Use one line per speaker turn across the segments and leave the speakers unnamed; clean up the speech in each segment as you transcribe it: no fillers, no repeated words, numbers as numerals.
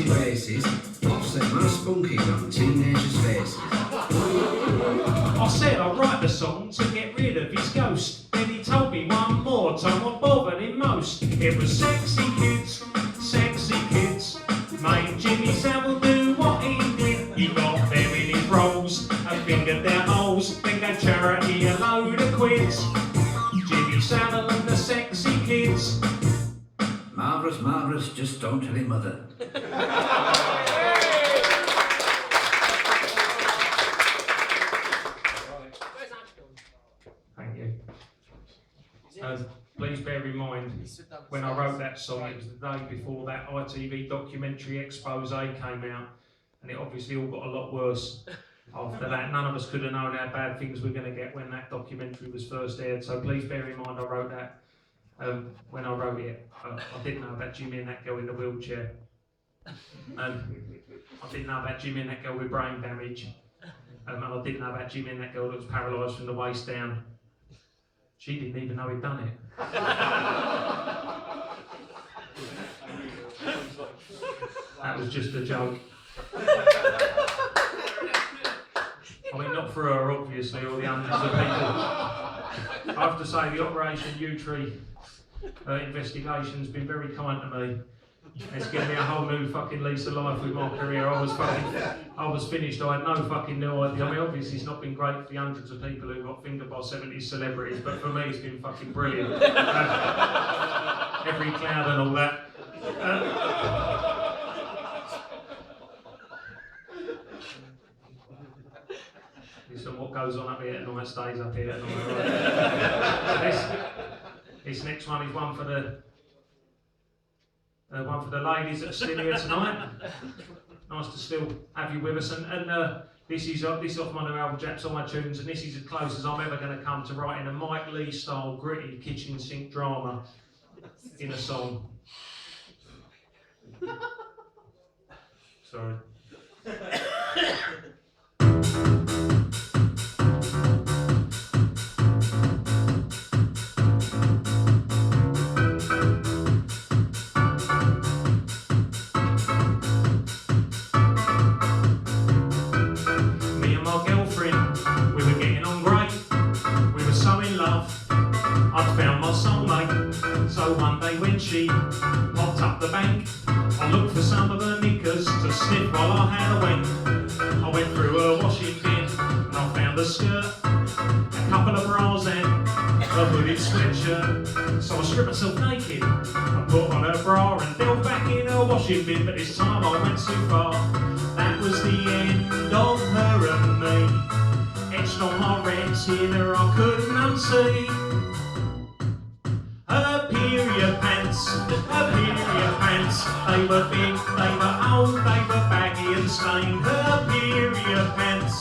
braces, offset my spunking on teenagers' faces.
I said I'd write the song to get rid of his ghost. Then he told me one more time what bothered him most. It was sexy kids made Jimmy Saville do what he did. He got them in his rolls and fingered their holes, then gave charity a load of quids. Jimmy Saville and the sexy kids.
Marvellous, marvellous, just don't tell your mother.
Thank you. Please bear in mind, when I wrote that song, it was the day before that ITV documentary expose came out, and it obviously all got a lot worse after that. None of us could have known how bad things were going to get when that documentary was first aired, so please bear in mind I wrote that when I wrote it. I didn't know about Jimmy and that girl in the wheelchair. I didn't know about Jimmy and that girl with brain damage. And I didn't know about Jimmy and that girl that was paralysed from the waist down. She didn't even know he'd done it. That was just a joke. I mean, not for her, obviously, or the hundreds of people. I have to say, the Operation U-Tree investigation's been very kind to me. It's given me a whole new fucking lease of life with my career. I was finished. I had no fucking new idea. I mean, obviously it's not been great for the hundreds of people who got fingered by 70s celebrities, but for me it's been fucking brilliant. Every cloud and all that. Listen, what goes on up here tonight stays up here tonight. Right? This next one is one for the ladies that are still here tonight. Nice to still have you with us. And this is off my new album, Japs on My Tunes, and this is as close as I'm ever going to come to writing a Mike Lee style gritty kitchen sink drama in a song. Sorry. So one day when she popped up the bank, I looked for some of her knickers to sniff while I had a wank. I went through her washing bin and I found a skirt, a couple of bras and a hooded sweatshirt. So I stripped myself naked and put on her bra and delved back in her washing bin, but this time I went too far. That was the end of her and me. Etched on my retina I couldn't unsee. Her period pants, they were big, they were old, they were baggy and stained. Her period pants,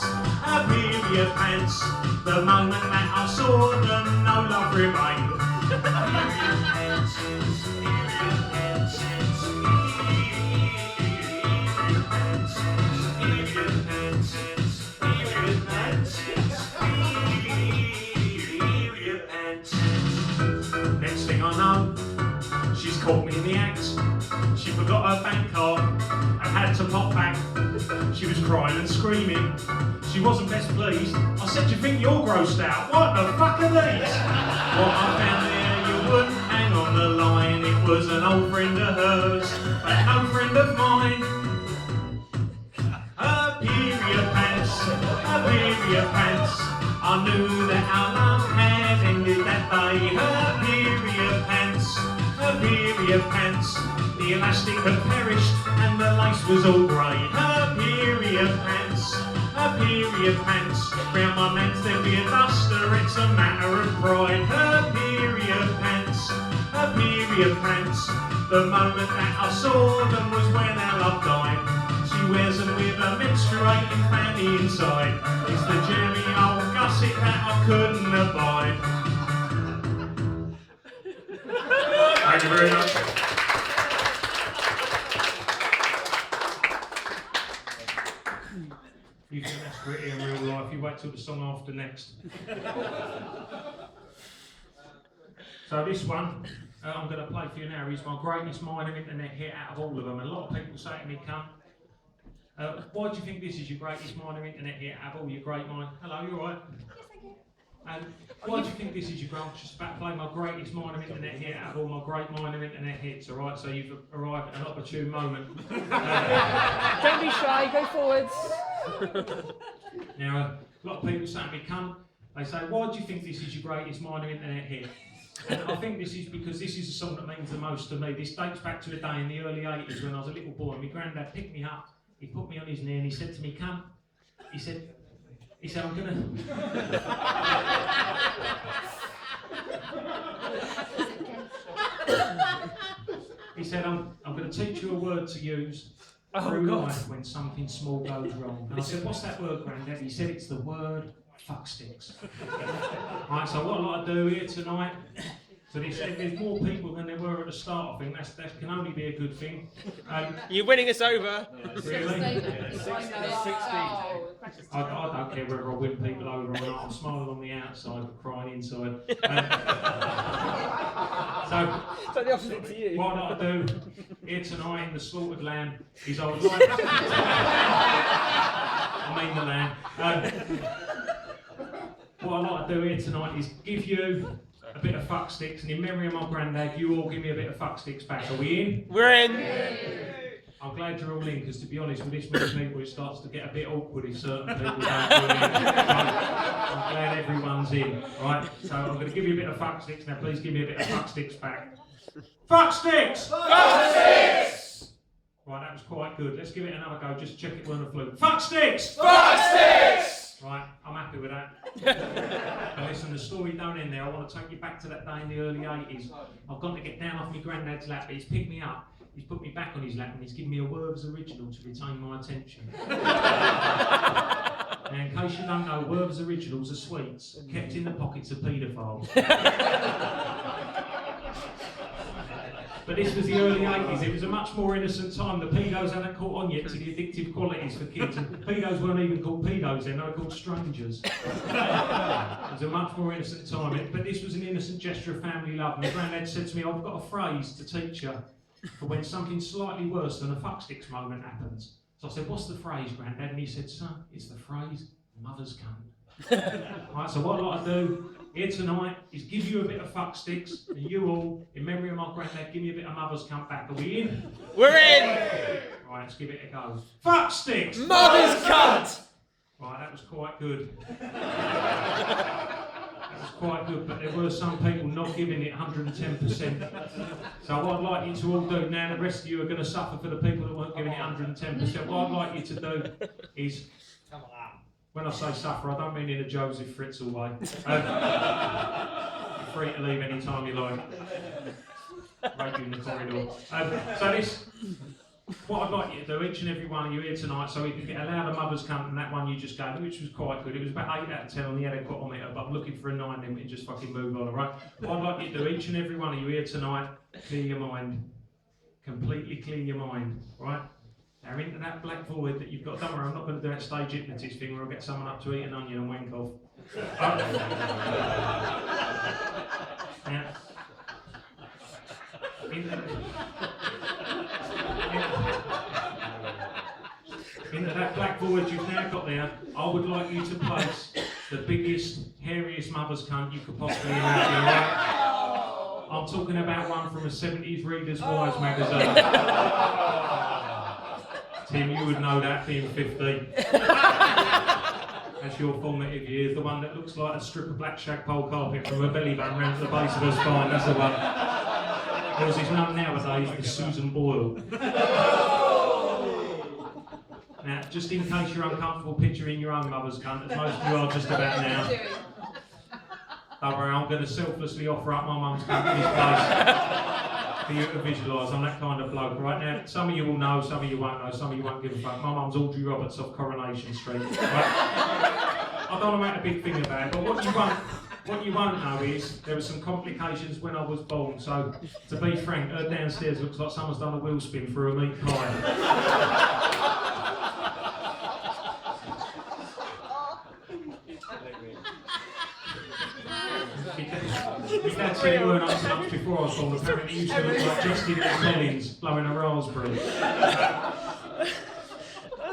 the moment that I saw them, no love remained. Next thing I know, she's caught me in the act. She forgot her bank card and had to pop back. She was crying and screaming. She wasn't best pleased. I said, "Do you think you're grossed out? What the fuck are these?" What I found there, you wouldn't hang on the line. It was an old friend of hers, but no friend of mine. Her period pants. I knew that our love had ended that day. Her period pants. The elastic had perished and the lace was all grey. Her period pants. Round my mans there'd be a duster, it's a matter of pride. Her period pants. The moment that I saw them was when our love died. She wears them with a menstruating fanny inside. It's the jammy old gusset that I couldn't abide. Thank you very much. You think that's gritty in real life, you wait till the song after next. So this one I'm going to play for you now is my greatest minor internet hit out of all of them. And a lot of people say to me, Kunt, why do you think this is your greatest minor internet hit out of all your great minor? Hello, you alright?
Yes, thank you.
Why do you think this is your greatest? Just about to play my greatest minor internet hit out of all my great minor internet hits, alright? So you've arrived at an opportune moment.
Don't be shy, go forwards.
Now, a lot of people say to me, Kunt, they say, why do you think this is your greatest minor internet hit? And I think this is because this is a song that means the most to me. This dates back to a day in the early 80s when I was a little boy. My granddad picked me up, he put me on his knee and he said to me, Kunt, he said, I'm gonna... he said, I'm gonna teach you a word to use through life when something small goes wrong. And I said, what's that word, Granddad? He said, it's the word fuck sticks. Right, so what I'd like to do here tonight, so there's more people than there were at the start. I think that can only be a good thing.
You're winning us over.
Really?
16.
I don't care whether I win people over or not. I'm smiling on the outside but crying inside. So
It's like the opposite to you.
what I'd like to do here tonight in the slaughtered lamb is I would like to... I mean the lamb. What I'd like to do here tonight is give you a bit of fuck sticks, and in memory of my granddad, you all give me a bit of fuck sticks back. Are we in?
We're in.
I'm glad you're all in, because to be honest, with this many people, it starts to get a bit awkward if certain people don't join in. I'm glad everyone's in, right? So I'm going to give you a bit of fuck sticks. Now please give me a bit of fuck sticks back. Fuck sticks!
Fuck sticks!
Right, that was quite good. Let's give it another go, just check it weren't a fluke. Fuck sticks!
Fuck sticks!
Right, I'm happy with that. But listen, the story don't end there. I want to take you back to that day in the early 80s. I've got to get down off my granddad's lap, but he's picked me up, he's put me back on his lap, and he's given me a Werves original to retain my attention. Now, in case you don't know, Werves originals are sweets kept in the pockets of paedophiles. But this was the early 80s, it was a much more innocent time. The pedos hadn't caught on yet to the addictive qualities for kids, and pedos weren't even called pedos then, they were called strangers. It was a much more innocent time, but this was an innocent gesture of family love. My granddad said to me, I've got a phrase to teach you for when something slightly worse than a fuck sticks moment happens. So I said, what's the phrase, Granddad? And he said, son, it's the phrase, mother's cunt. Right, so what I'd like to do here tonight is give you a bit of fuck sticks, and you all, in memory of my granddad, give me a bit of mother's cunt back. Are we in?
We're in.
Right, let's give it a go. Fuck sticks!
Mother's cunt.
Right, that was quite good. That was quite good, but there were some people not giving it 110%. So what I'd like you to all do now, the rest of you are going to suffer for the people that weren't giving it 110%. What I'd like you to do is, when I say suffer, I don't mean in a Joseph Fritzl way. You're free to leave any time you like. Right in the corridor. So this, what I'd like you to do, each and every one of you here tonight, so we can get allowed a mother's cunt, and that one you just gave, which was quite good. It was about 8 out of 10 on the adequatometer, but I'm looking for a 9, then we can just fucking move on, alright? What I'd like you to do, each and every one of you here tonight, clear your mind. Completely clear your mind, right? Now into that black void that you've got, don't worry, I'm not going to do that stage hypnotist thing where I'll get someone up to eat an onion and wank off. Now, into that black void you've now got there, I would like you to place the biggest, hairiest mother's cunt you could possibly imagine, right? I'm talking about one from a 70s Reader's Wives magazine. Tim, you would know that, being 50. That's your formative years. The one that looks like a strip of black shag pole carpet from her belly button round to the base of her spine. That's the one. There's his name nowadays, the Susan Boyle. Now, just in case you're uncomfortable picturing your own mother's cunt, as most of you are just about now, don't worry, I'm going to selflessly offer up my mum's cunt in this place. For you to visualise, I'm that kind of bloke. Right now, some of you will know, some of you won't know, some of you won't give a fuck. My mum's Audrey Roberts off Coronation Street. Right? I don't want to make a big thing about it, but what you won't know is there were some complications when I was born. So, to be frank, her downstairs looks like someone's done a wheel spin for a meat pie. My dad said it weren't up to much before I was born. Apparently you used to look like Justin Collins blowing a raspberry.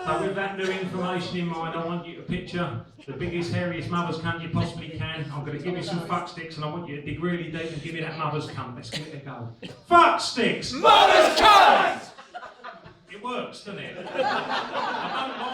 So with that new information in mind, I want you to picture the biggest, hairiest mother's cunt you possibly can. I'm going to give you some fuck sticks and I want you to dig really deep and give me that mother's cunt. Let's give it a go. Fuck sticks!
Mother's cunt!
It works, doesn't it? I don't